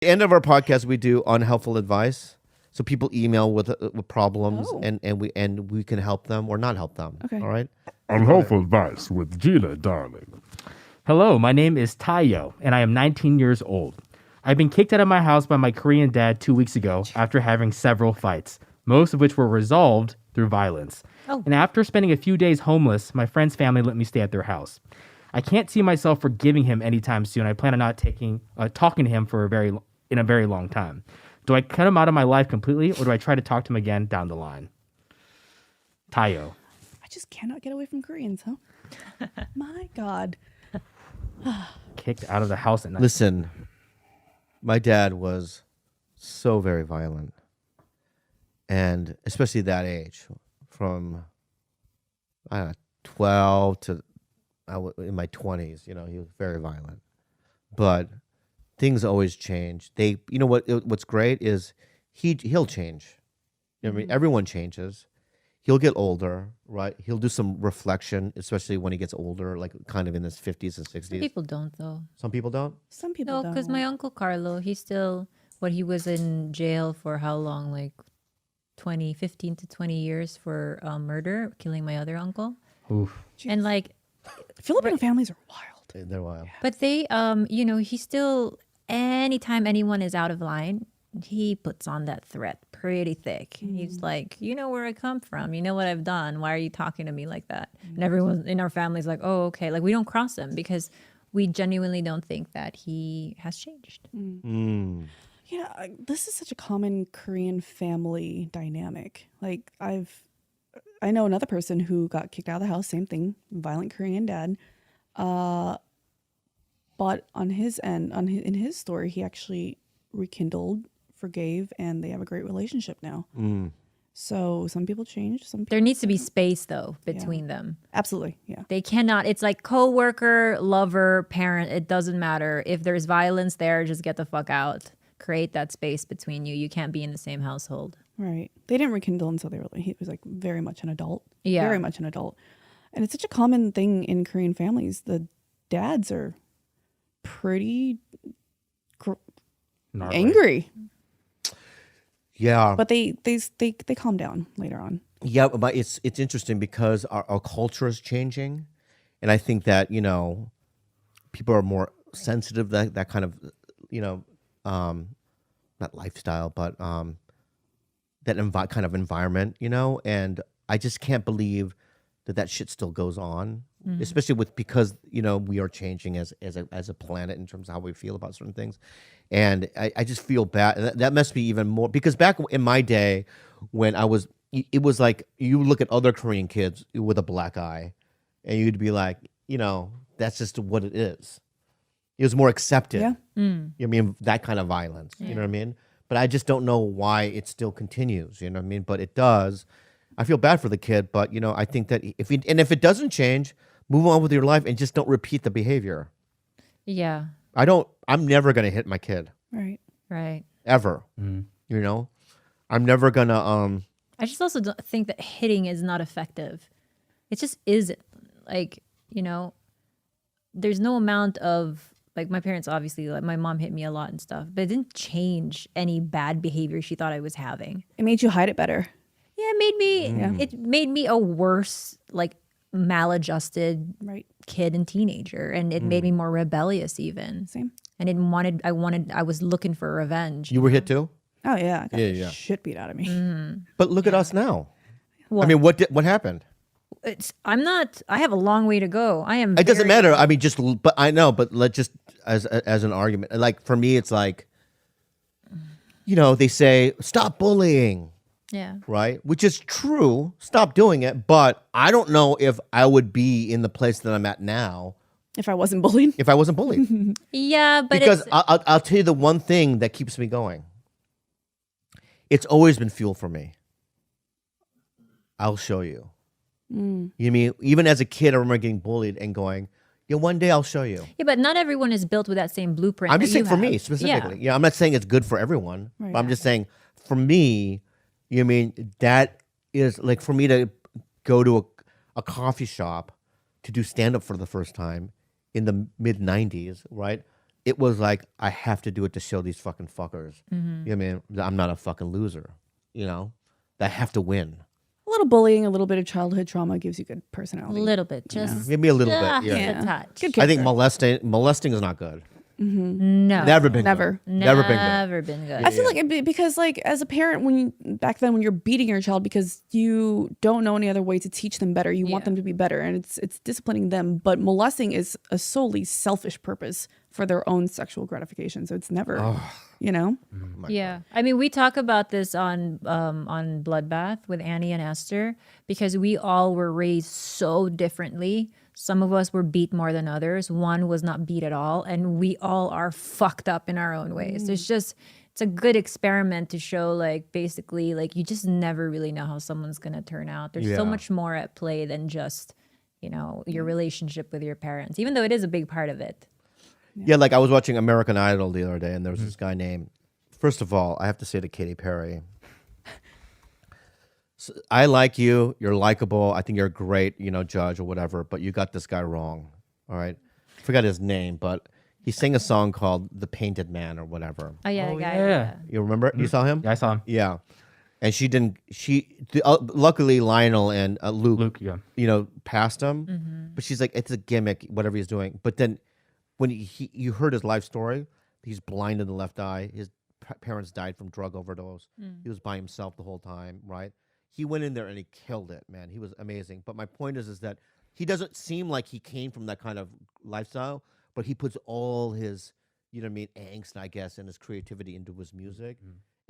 End of our podcast, we do unhelpful advice. So people email with problems, Oh. and we can help them or not help them. Okay. All right. Unhelpful advice with Gina, darling. Hello, my name is Tayo, and I am 19 years old. I've been kicked out of my house by my Korean dad 2 weeks ago after having several fights, most of which were resolved through violence. Oh. And after spending a few days homeless, my friend's family let me stay at their house. I can't see myself forgiving him anytime soon. I plan on not talking to him in a very long time. Do I cut him out of my life completely, or do I try to talk to him again down the line? Tayo. I just cannot get away from Koreans, huh? My God. Kicked out of the house at night. Listen, my dad was so very violent, and especially that age, from I don't know, 12 to in my 20s. You know, he was very violent, but things always change. You know what's great is he'll change. You know what I mean, everyone changes. He'll get older, right? He'll do some reflection, especially when he gets older, like kind of in his 50s and 60s. Some people don't, though. Some people don't. Some people No, don't. because my uncle Carlo, he was in jail for how long? Like 15 to 20 years for murder, killing my other uncle. Oof. And like, Filipino families are wild. They're wild. but they, he still, anytime anyone is out of line, he puts on that threat pretty thick. He's like, you know where I come from. You know what I've done. Why are you talking to me like that? And everyone in our family's like, oh, okay. Like, we don't cross him because we genuinely don't think that he has changed. Yeah, this is such a common Korean family dynamic. Like I know another person who got kicked out of the house, same thing, violent Korean dad. But on his end, in his story, he actually rekindled, forgave, and they have a great relationship now. So some people change, some people There needs to be space, though, between them. absolutely, yeah. They cannot. It's like coworker, lover, parent. It doesn't matter. If there's violence there, just get the fuck out. Create that space between you. You can't be in the same household. Right. They didn't rekindle until he was like very much an adult. Yeah. Very much an adult. And it's such a common thing in Korean families. The dads are pretty Gnarly. angry, Yeah. but they calm down later on. Yeah, but it's interesting because our culture is changing, and I think that people are more sensitive to that kind of not lifestyle, but that kind of environment, and I just can't believe that shit still goes on, especially because we are changing as a planet in terms of how we feel about certain things, and I just feel bad. That must be even more because back in my day when it was like you look at other Korean kids with a black eye, and you'd be like, that's just what it is. It was more accepted. Yeah. I mean, that kind of violence. You know what I mean? But I just don't know why it still continues. You know what I mean? But it does. I feel bad for the kid, but I think that if it doesn't change, move on with your life and just don't repeat the behavior. Yeah. I'm never gonna hit my kid Right. Right. ever. I'm never gonna I just also don't think that hitting is not effective. It just isn't. Like, there's no amount of, like, my parents obviously, like, my mom hit me a lot and stuff, but it didn't change any bad behavior she thought I was having. It made you hide it better. Yeah, it made me a worse, like, maladjusted Right. kid and teenager, and it made me more rebellious even. Same. And I was looking for revenge. You were hit too? Oh yeah. I got Yeah. shit beat out of me. But look at us now. What? I mean, what happened? I have a long way to go. I am. It doesn't very- matter. I mean, but I know. But let's just as an argument. Like for me, it's like, they say stop bullying, Yeah. right? Which is true. Stop doing it. But I don't know if I would be in the place that I'm at now If I wasn't bullied. if I wasn't bullied. Yeah, but Because it's, I'll tell you the one thing that keeps me going. It's always been fuel for me. I'll show you. You mean even as a kid, I remember getting bullied and going, one day I'll show you. yeah, but not everyone is built with that same blueprint. I'm that just saying you for have. me specifically. Yeah. Yeah, I'm not saying it's good for everyone. Right. But I'm just saying for me, that is like for me to go to a coffee shop to do stand up for the first time in the mid 90s, right? it was like, I have to do it to show these fucking fuckers. You know what I mean? That I'm not a fucking loser. You know, that I have to win. A little bullying, a little bit of childhood trauma gives you good A personality. little bit, just Maybe a little bit. just Yeah. Yeah. a touch. Good I think character. molesting is not good. No, Never been Never. good. Never been good. Never been good. I feel like because like as a parent, back then when you're beating your child because you don't know any other way to teach them better, you want them to be better, and it's disciplining them. But molesting is a solely selfish purpose for their own sexual gratification. So it's never, you know. Yeah, I mean, we talk about this on Bloodbath with Annie and Esther because we all were raised so differently. Some of us were beat more than others. One was not beat at all, and we all are fucked up in our own ways. It's a good experiment to show, like, basically, like, you just never really know how someone's gonna turn out. There's so much more at play than just, you know, your relationship with your parents, even though it is a big part of it. Yeah, like I was watching American Idol the other day, and there was this guy named. First of all, I have to say to Katy Perry, I like you. You're likable. I think you're a great, judge or whatever. But you got this guy wrong. All right, I forgot his name, but he sang a song called "The Painted Man" or whatever. Oh yeah, Oh, the guy. yeah. You remember? You saw him? Yeah, I saw him. Yeah, and she didn't. Luckily Lionel and Luke, Yeah. passed him. But she's like, it's a gimmick, whatever he's doing. But then when you heard his life story, he's blind in the left eye. His parents died from drug overdose. He was by himself the whole time, right? He went in there and he killed it, man. He was amazing. But my point is that he doesn't seem like he came from that kind of lifestyle, but he puts all his, angst, I guess, and his creativity into his music.